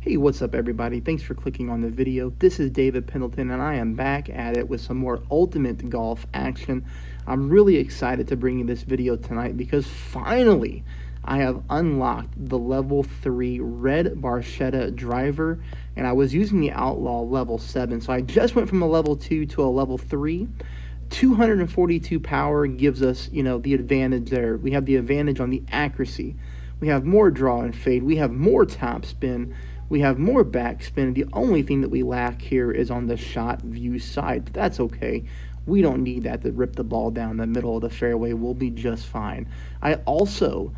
Hey, what's up everybody? Thanks for clicking on the video. This is David Pendleton and I am back at it with some more ultimate golf action. I'm really excited to bring you this video tonight because finally I have unlocked the level 3 red Barchetta driver and I was using the Outlaw level 7. So I just went from a level 2 to a level 3. 242 power gives us, the advantage there. We have the advantage on the accuracy. We have more draw and fade. We have more top spin. We have more backspin. The only thing that we lack here is on the shot view side. But that's okay. We don't need that to rip the ball down the middle of the fairway. We'll be just fine. I also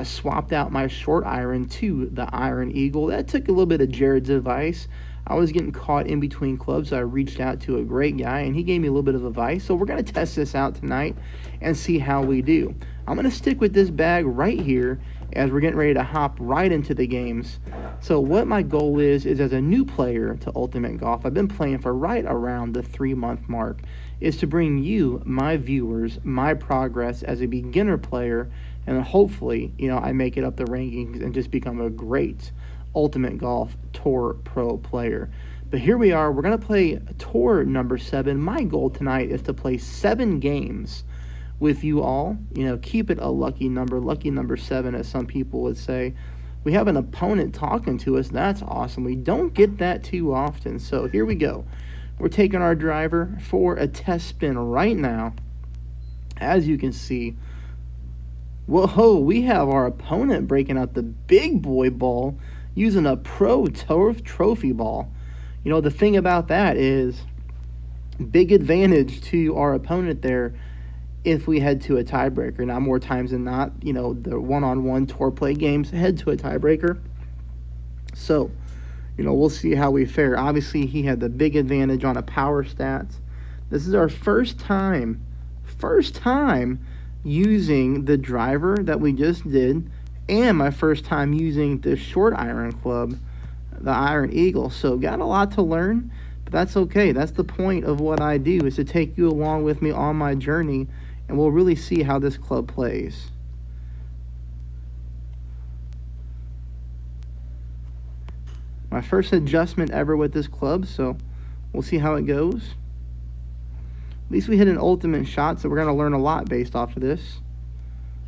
swapped out my short iron to the Iron Eagle. That took a little bit of Jared's advice. I was getting caught in between clubs, so I reached out to a great guy, and he gave me a little bit of advice. So we're going to test this out tonight and see how we do. I'm going to stick with this bag right here as we're getting ready to hop right into the games. So what my goal is as a new player to Ultimate Golf, I've been playing for right around the 3-month mark, is to bring you, my viewers, my progress as a beginner player, and hopefully, I make it up the rankings and just become a great Ultimate Golf Tour Pro player. But here we are. We're going to play Tour number 7. My goal tonight is to play 7 games with you all. Keep it a lucky number 7, as some people would say. We have an opponent talking to us. That's awesome. We don't get that too often. So here we go. We're taking our driver for a test spin right now. As you can see, whoa, we have our opponent breaking out the big boy ball using a Pro Tour trophy ball. The thing about that is big advantage to our opponent there if we head to a tiebreaker. Now, more times than not, the one-on-one tour play games head to a tiebreaker. So, we'll see how we fare. Obviously, he had the big advantage on a power stats. This is our first time using the driver that we just did, and my first time using this short iron club, the Iron Eagle. So got a lot to learn, but that's okay. That's the point of what I do, is to take you along with me on my journey, and we'll really see how this club plays. My first adjustment ever with this club, so we'll see how it goes. At least we hit an ultimate shot, so we're going to learn a lot based off of this.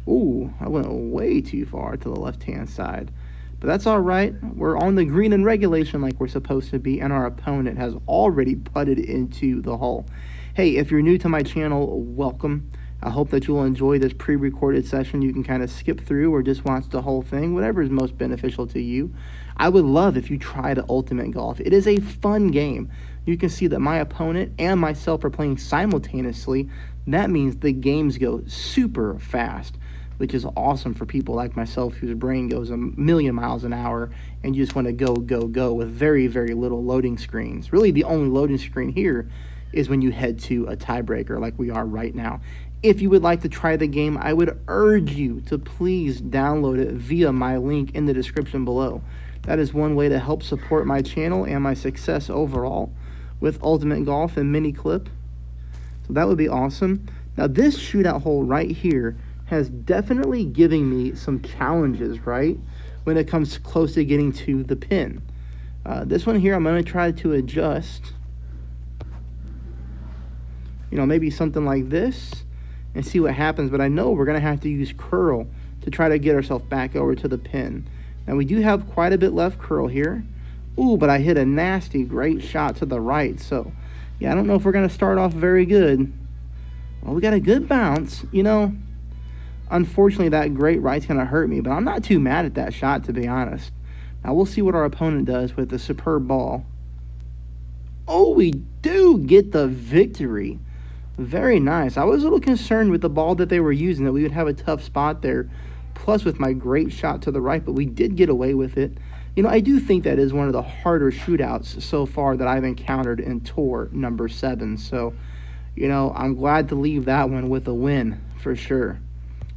Ooh, I went way too far to the left-hand side. But that's all right. We're on the green in regulation like we're supposed to be, and our opponent has already putted into the hole. Hey, if you're new to my channel, welcome. I hope that you'll enjoy this pre-recorded session. You can kind of skip through or just watch the whole thing, whatever is most beneficial to you. I would love if you try the Ultimate Golf. It is a fun game. You can see that my opponent and myself are playing simultaneously. That means the games go super fast, which is awesome for people like myself whose brain goes a million miles an hour and you just want to go with very, very little loading screens. Really, the only loading screen here is when you head to a tiebreaker like we are right now. If you would like to try the game, I would urge you to please download it via my link in the description below. That is one way to help support my channel and my success overall with Ultimate Golf and Mini Clip. So that would be awesome. Now this shootout hole right here has definitely given me some challenges, right, when it comes close to getting to the pin. This one here, I'm going to try to adjust, maybe something like this and see what happens. But I know we're going to have to use curl to try to get ourselves back over to the pin. Now we do have quite a bit left curl here. Ooh, but I hit a nasty, great shot to the right. So, yeah, I don't know if we're going to start off very good. Well, we got a good bounce, Unfortunately, that great right's going to hurt me, but I'm not too mad at that shot, to be honest. Now, we'll see what our opponent does with the superb ball. Oh, we do get the victory. Very nice. I was a little concerned with the ball that they were using, that we would have a tough spot there, plus with my great shot to the right, but we did get away with it. I do think that is one of the harder shootouts so far that I've encountered in Tour number 7. So, I'm glad to leave that one with a win for sure.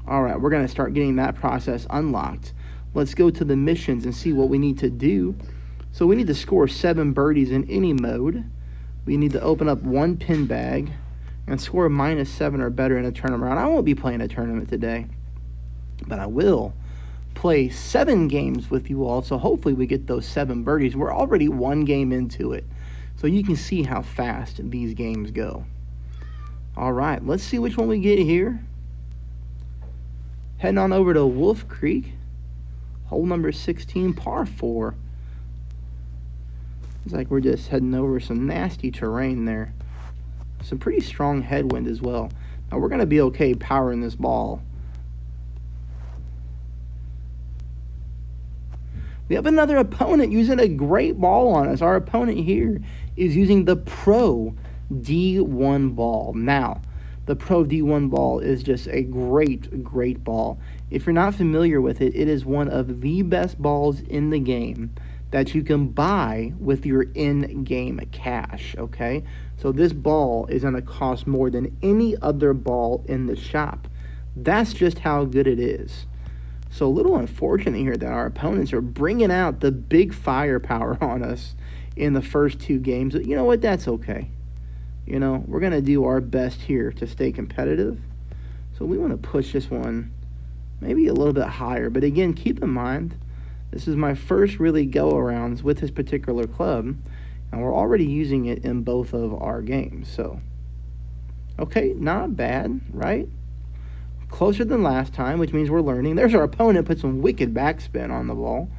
All right, we're going to start getting that process unlocked. Let's go to the missions and see what we need to do. So we need to score 7 birdies in any mode. We need to open up 1 pin bag and score -7 or better in a tournament round. I won't be playing a tournament today, but I will play 7 games with you all, so hopefully we get those 7 birdies. We're already 1 game into it, so you can see how fast these games go. All right, let's see which one we get here. Heading on over to Wolf Creek, hole number 16, par 4. It's like we're just heading over some nasty terrain there. Some pretty strong headwind as well. Now we're going to be okay powering this ball. We have another opponent using a great ball on us. Our opponent here is using the Pro D1 ball. Now, the Pro D1 ball is just a great ball. If you're not familiar with it, it is one of the best balls in the game that you can buy with your in-game cash, okay? So this ball is going to cost more than any other ball in the shop. That's just how good it is. So a little unfortunate here that our opponents are bringing out the big firepower on us in the first 2 games. You know what? That's okay. You know, we're going to do our best here to stay competitive. So we want to push this one maybe a little bit higher. But again, keep in mind, this is my first really go-arounds with this particular club, and we're already using it in both of our games. So, okay, not bad, right? Closer than last time, which means we're learning. There's our opponent, put some wicked backspin on the ball.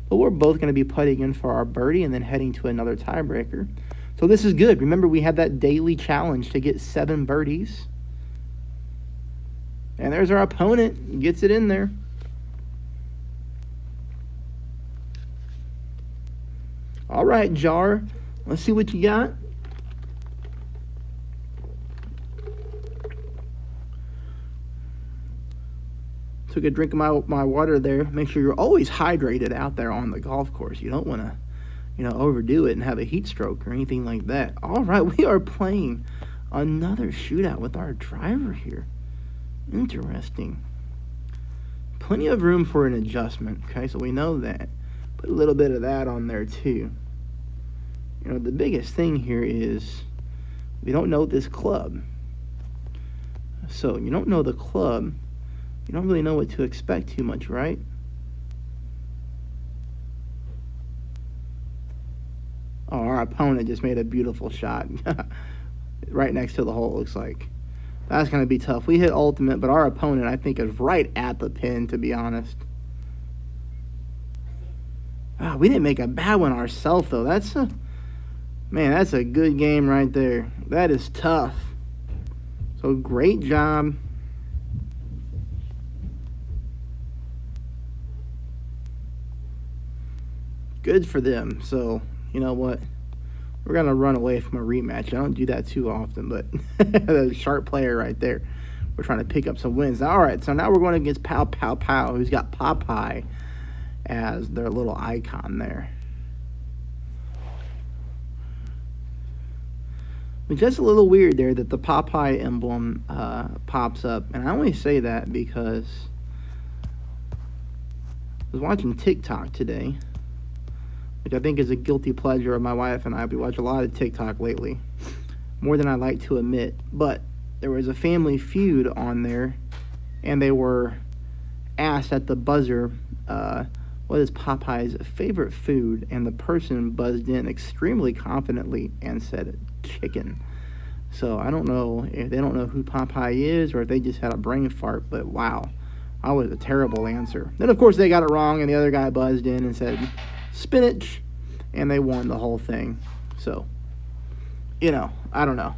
But we're both going to be putting in for our birdie and then heading to another tiebreaker. So this is good. Remember, we had that daily challenge to get 7 birdies. And there's our opponent. Gets it in there. All right, Jar. Let's see what you got. Took a drink of my water there. Make sure you're always hydrated out there on the golf course. You don't want to, overdo it and have a heat stroke or anything like that. All right, we are playing another shootout with our driver here. Interesting. Plenty of room for an adjustment. Okay, so we know that. Put a little bit of that on there too. The biggest thing here is we don't know this club. So you don't know the club. You don't really know what to expect too much, right? Oh, our opponent just made a beautiful shot. Right next to the hole, it looks like. That's going to be tough. We hit ultimate, but our opponent, I think, is right at the pin, to be honest. Oh, we didn't make a bad one ourselves, though. That's a good game right there. That is tough. So, great job. Good for them. So, you know what? We're going to run away from a rematch. I don't do that too often, but the sharp player right there. We're trying to pick up some wins. All right, so now we're going against Pow Pow Pow, who's got Popeye as their little icon there. It's just a little weird there that the Popeye emblem pops up. And I only say that because I was watching TikTok today, which I think is a guilty pleasure of my wife and I. We watch a lot of TikTok lately, more than I like to admit. But there was a Family Feud on there, and they were asked at the buzzer, what is Popeye's favorite food? And the person buzzed in extremely confidently and said chicken. So I don't know if they don't know who Popeye is or if they just had a brain fart, but wow, that was a terrible answer. Then, of course, they got it wrong, and the other guy buzzed in and said spinach, and they won the whole thing. So, I don't know.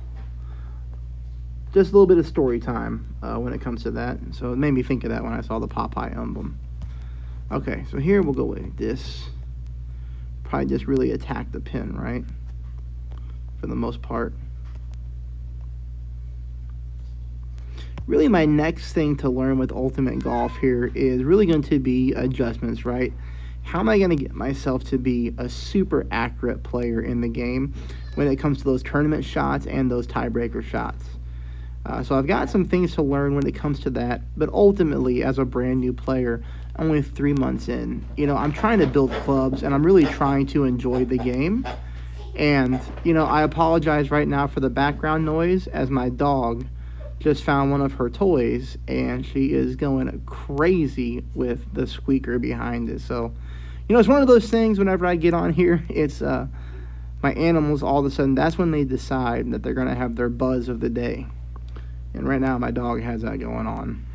Just a little bit of story time when it comes to that. So it made me think of that when I saw the Popeye emblem. Okay, so here we'll go with this. Probably just really attack the pin, right? For the most part. Really, my next thing to learn with Ultimate Golf here is really going to be adjustments, right? How am I going to get myself to be a super accurate player in the game when it comes to those tournament shots and those tiebreaker shots? So I've got some things to learn when it comes to that, but ultimately, as a brand new player, only 3 months in, I'm trying to build clubs, and I'm really trying to enjoy the game. And, I apologize right now for the background noise as my dog just found one of her toys, and she is going crazy with the squeaker behind it. So, it's one of those things whenever I get on here, it's my animals, all of a sudden, that's when they decide that they're going to have their buzz of the day. And right now, my dog has that going on.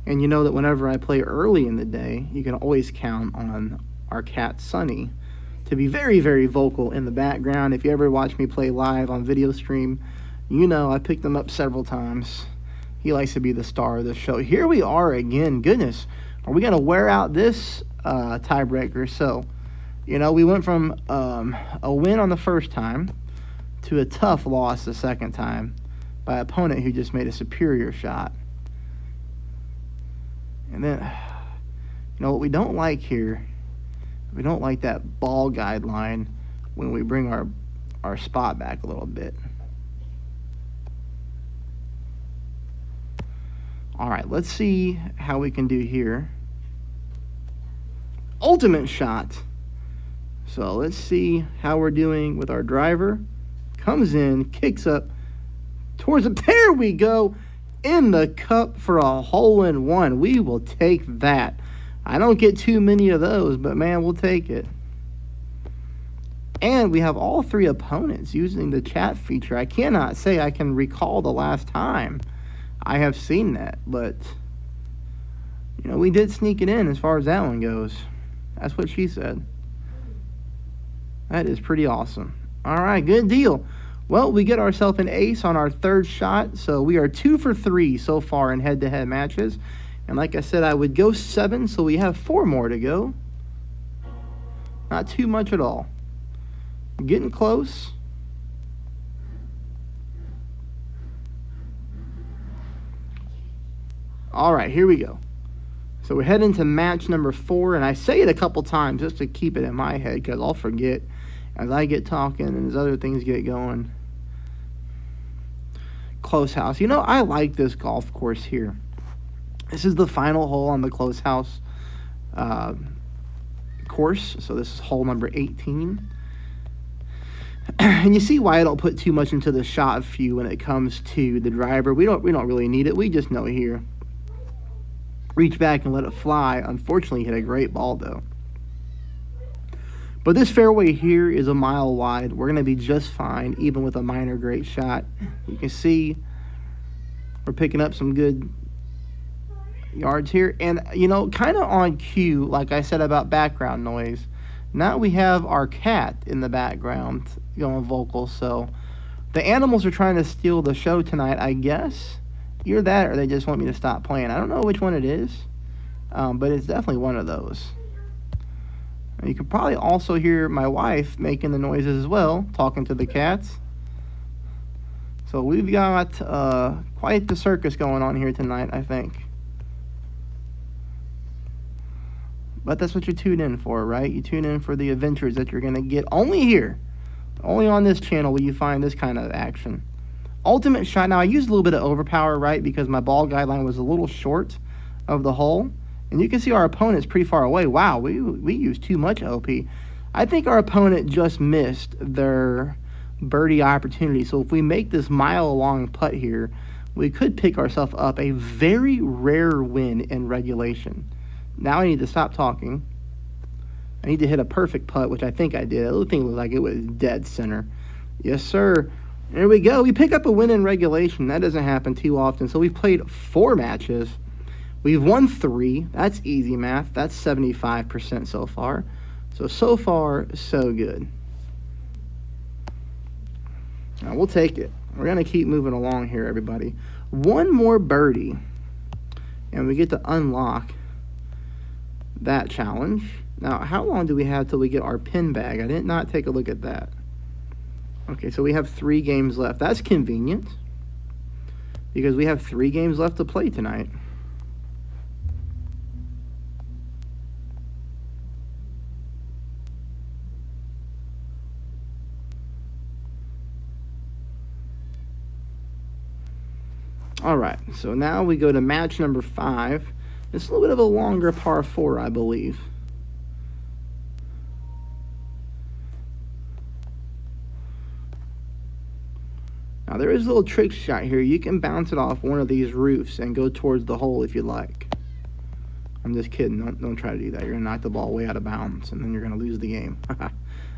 And you know that whenever I play early in the day, you can always count on our cat, Sunny, to be very, very vocal in the background. If you ever watch me play live on video stream, I picked him up several times. He likes to be the star of the show. Here we are again. Goodness, are we going to wear out this tiebreaker? So, we went from a win on the first time to a tough loss the second time by an opponent who just made a superior shot. And then, what we don't like here, we don't like that ball guideline when we bring our spot back a little bit. All right, let's see how we can do here. Ultimate shot. So let's see how we're doing with our driver. Comes in, kicks up towards the, there we go, in the cup for a hole-in-one. We will take that. I don't get too many of those, but man, we'll take it. And we have all three opponents using the chat feature. I cannot say I can recall the last time I have seen that, but we did sneak it in as far as that one goes. That's what she said. That is pretty awesome. All right, good deal. Well, we get ourselves an ace on our third shot, so we are 2 for 3 so far in head-to-head matches. And like I said, I would go 7, so we have 4 more to go. Not too much at all. Getting close. All right, here we go. So we're heading to match number 4, and I say it a couple times just to keep it in my head because I'll forget as I get talking and as other things get going. Close house. I like this golf course here. This is the final hole on the close house course. So this is hole number 18. And you see why I don't put too much into the shot view when it comes to the driver. We don't really need it. We just know here. Reach back and let it fly. Unfortunately, hit a great ball though. But this fairway here is a mile wide. We're going to be just fine, even with a minor great shot. You can see we're picking up some good yards here. And, kind of on cue, like I said about background noise, now we have our cat in the background going vocal. So the animals are trying to steal the show tonight, I guess. Either that or they just want me to stop playing. I don't know which one it is, but it's definitely one of those. You can probably also hear my wife making the noises as well, talking to the cats. So we've got quite the circus going on here tonight, I think. But that's what you tune in for, right? You tune in for the adventures that you're going to get only here. Only on this channel will you find this kind of action. Ultimate shot. Now, I used a little bit of overpower, right, because my ball guideline was a little short of the hole. And you can see our opponent's pretty far away. Wow, we used too much OP. I think our opponent just missed their birdie opportunity. So if we make this mile-long putt here, we could pick ourselves up a very rare win in regulation. Now I need to stop talking. I need to hit a perfect putt, which I think I did. The other thing looked like it was dead center. Yes, sir. There we go. We pick up a win in regulation. That doesn't happen too often. So we've played 4 matches. We've won 3. That's easy math. That's 75% so far. So far, so good. Now, we'll take it. We're going to keep moving along here, everybody. One more birdie, and we get to unlock that challenge. Now, how long do we have till we get our pin bag? I did not take a look at that. Okay, so we have 3 games left. That's convenient because we have 3 games left to play tonight. All right, so now we go to match number 5. It's a little bit of a longer par 4, I believe. Now, there is a little trick shot here. You can bounce it off one of these roofs and go towards the hole if you like. I'm just kidding. Don't try to do that. You're going to knock the ball way out of bounds, and then you're going to lose the game.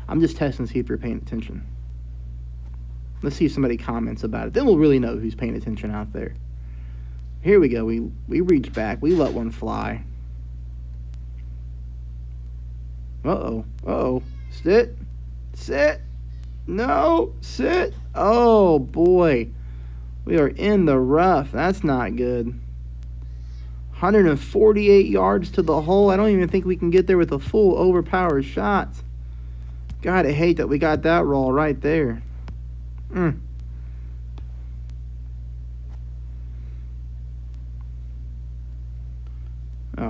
I'm just testing to see if you're paying attention. Let's see if somebody comments about it. Then we'll really know who's paying attention out there. Here we go. We reach back. We let one fly. Uh-oh. Uh-oh. Sit. Sit. No. Sit. Oh, boy. We are in the rough. That's not good. 148 yards to the hole. I don't even think we can get there with a full overpowered shot. God, I hate that we got that roll right there.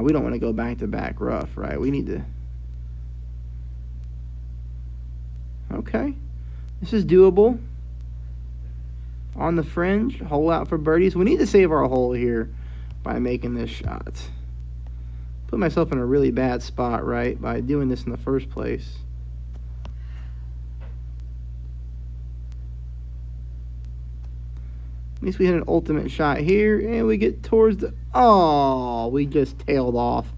We don't want to go back-to-back rough, right? We need to... Okay. This is doable. On the fringe. Hole out for birdies. We need to save our hole here by making this shot. Put myself in a really bad spot, right? By doing this in the first place. At least we hit an ultimate shot here, and we get towards the... Oh, we just tailed off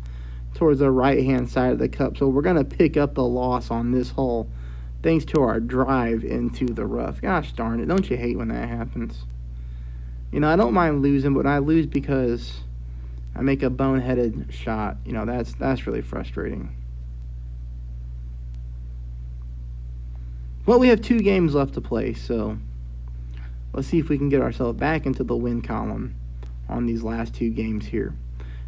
towards the right-hand side of the cup. So we're going to pick up the loss on this hole thanks to our drive into the rough. Gosh darn it. Don't you hate when that happens? You know, I don't mind losing, but I lose because I make a boneheaded shot. You know, that's really frustrating. Well, we have 2 games left to play, so... Let's see if we can get ourselves back into the win column on these last 2 games here.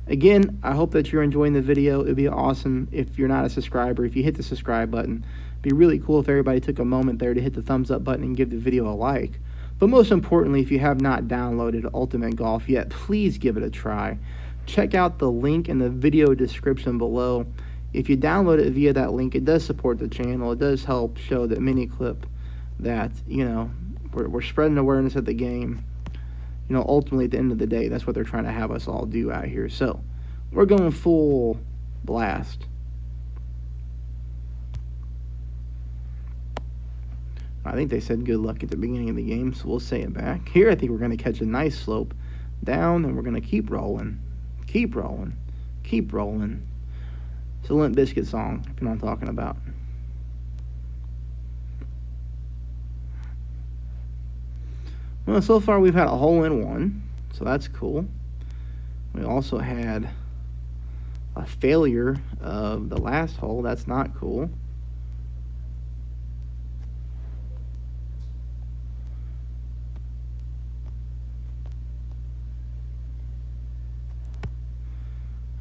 Again, I hope that you're enjoying the video. It would be awesome if you're not a subscriber, if you hit the subscribe button. It'd be really cool if everybody took a moment there to hit the thumbs up button and give the video a like. But most importantly, if you have not downloaded Ultimate Golf yet, please give it a try. Check out the link in the video description below. If you download it via that link, it does support the channel. It does help show that mini clip that, you know, we're spreading awareness of the game. You know, ultimately, at the end of the day, that's what they're trying to have us all do out here. So, we're going full blast. I think they said good luck at the beginning of the game, so we'll say it back. Here, I think we're going to catch a nice slope down, and we're going to keep rolling. Keep rolling. Keep rolling. It's a Limp Bizkit song, if you know what I'm talking about. Well, so far we've had a hole-in-one, so that's cool. We also had a failure of the last hole. That's not cool.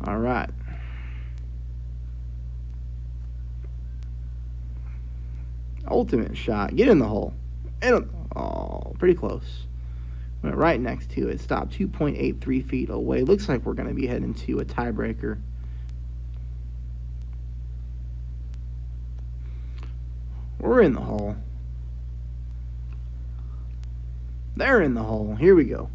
All right. Ultimate shot. Get in the hole. Oh, pretty close. Went right next to it. Stopped 2.83 feet away. Looks like we're going to be heading to a tiebreaker. We're in the hole. They're in the hole. Here we go.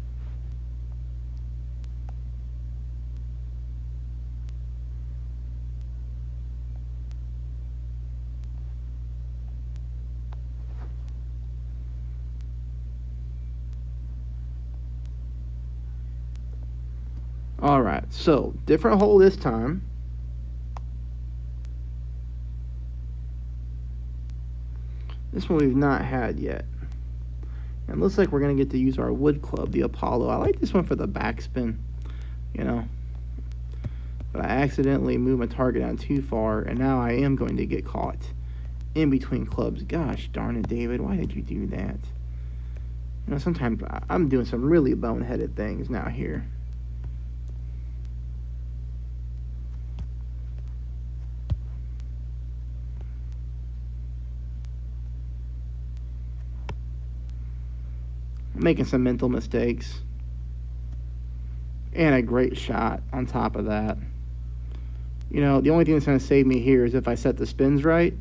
All right, so different hole this time. This one we've not had yet. And it looks like we're going to get to use our wood club, the Apollo. I like this one for the backspin, you know. But I accidentally moved my target down too far, and now I am going to get caught in between clubs. Gosh darn it, David, why did you do that? You know, sometimes I'm doing some really boneheaded things now here. Making some mental mistakes. And a great shot on top of that. You know, the only thing that's going to save me here is if I set the spins right.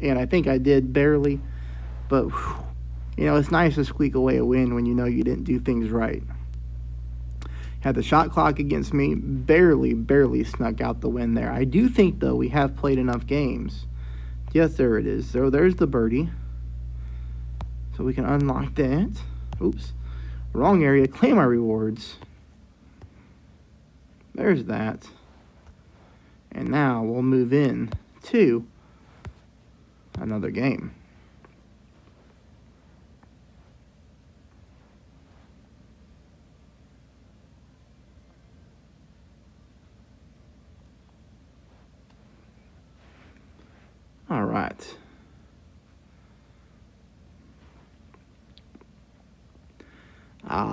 And I think I did barely. But, whew, you know, it's nice to squeak away a win when you know you didn't do things right. Had the shot clock against me. Barely snuck out the win there. I do think, though, we have played enough games. Yes, there it is. So there's the birdie. So we can unlock that. Oops. Wrong area. Claim our rewards. There's that. And now we'll move in to another game. All right.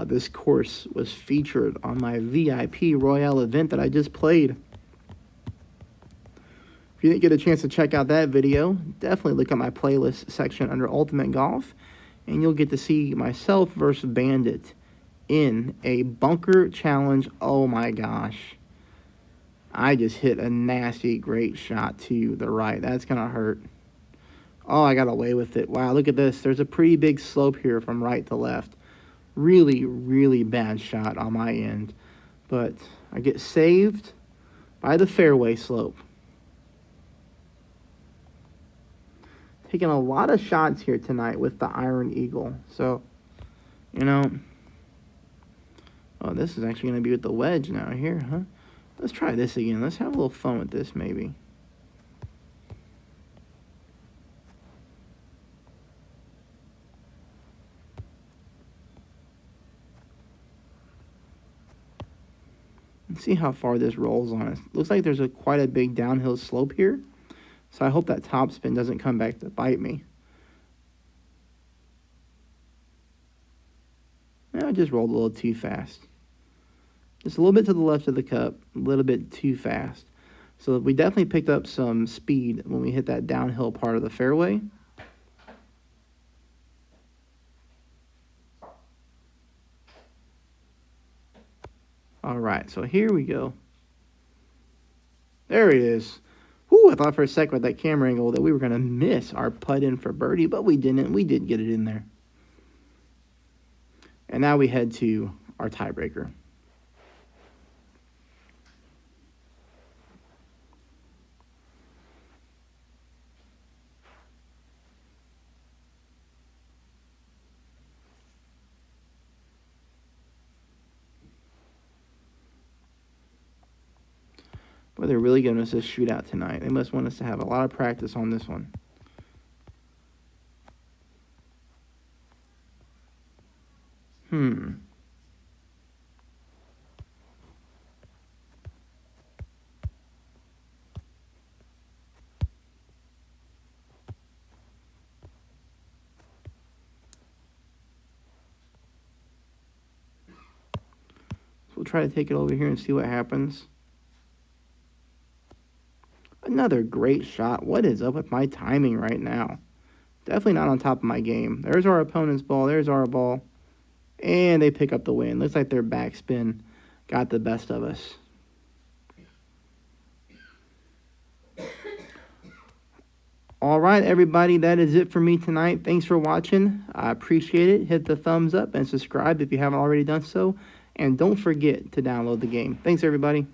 This course was featured on my VIP Royale event that I just played. If you didn't get a chance to check out that video, definitely look at my playlist section under Ultimate Golf, and you'll get to see myself versus Bandit in a bunker challenge. Oh my gosh. I just hit a nasty, great shot to the right. That's going to hurt. Oh, I got away with it. Wow, look at this. There's a pretty big slope here from right to left. Really, really bad shot on my end. But I get saved by the fairway slope. Taking a lot of shots here tonight with the Iron Eagle. So, you know. Oh, this is actually going to be with the wedge now here, huh? Let's try this again. Let's have a little fun with this, maybe. Let's see how far this rolls on us. Looks like there's quite a big downhill slope here. So I hope that topspin doesn't come back to bite me. I just rolled a little too fast. Just a little bit to the left of the cup, a little bit too fast. So we definitely picked up some speed when we hit that downhill part of the fairway. All right, so here we go. There it is. Whew, I thought for a second with that camera angle that we were going to miss our putt in for birdie, but we didn't. We did get it in there. And now we head to our tiebreaker. Boy, they're really giving us this shootout tonight. They must want us to have a lot of practice on this one. So we'll try to take it over here and see what happens. Another great shot. What is up with my timing right now? Definitely not on top of my game. There's our opponent's ball. There's our ball. And they pick up the win. Looks like their backspin got the best of us. All right, everybody. That is it for me tonight. Thanks for watching. I appreciate it. Hit the thumbs up and subscribe if you haven't already done so. And don't forget to download the game. Thanks, everybody.